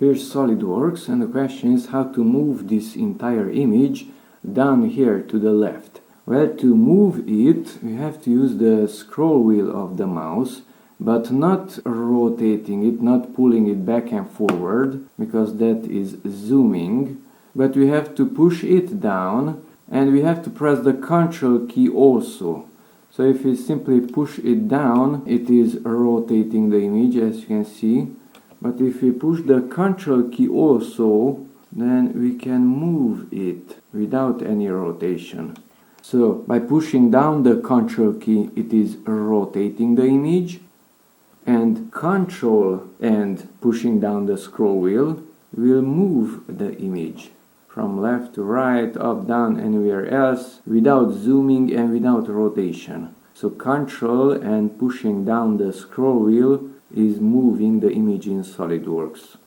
Here's SolidWorks, and the question is how to move this entire image down here to the left. Well, to move it, we have to use the scroll wheel of the mouse, but not rotating it, not pulling it back and forward, because that is zooming. But we have to push it down, and we have to press the Ctrl key also. So if we simply push it down, it is rotating the image, as you can see. But if we push the Ctrl key also, then we can move it without any rotation. So by pushing down the Ctrl key, it is rotating the image, and Ctrl and pushing down the scroll wheel will move the image from left to right, up, down, anywhere else, without zooming and without rotation. So Ctrl and pushing down the scroll wheel is moving the image in SolidWorks.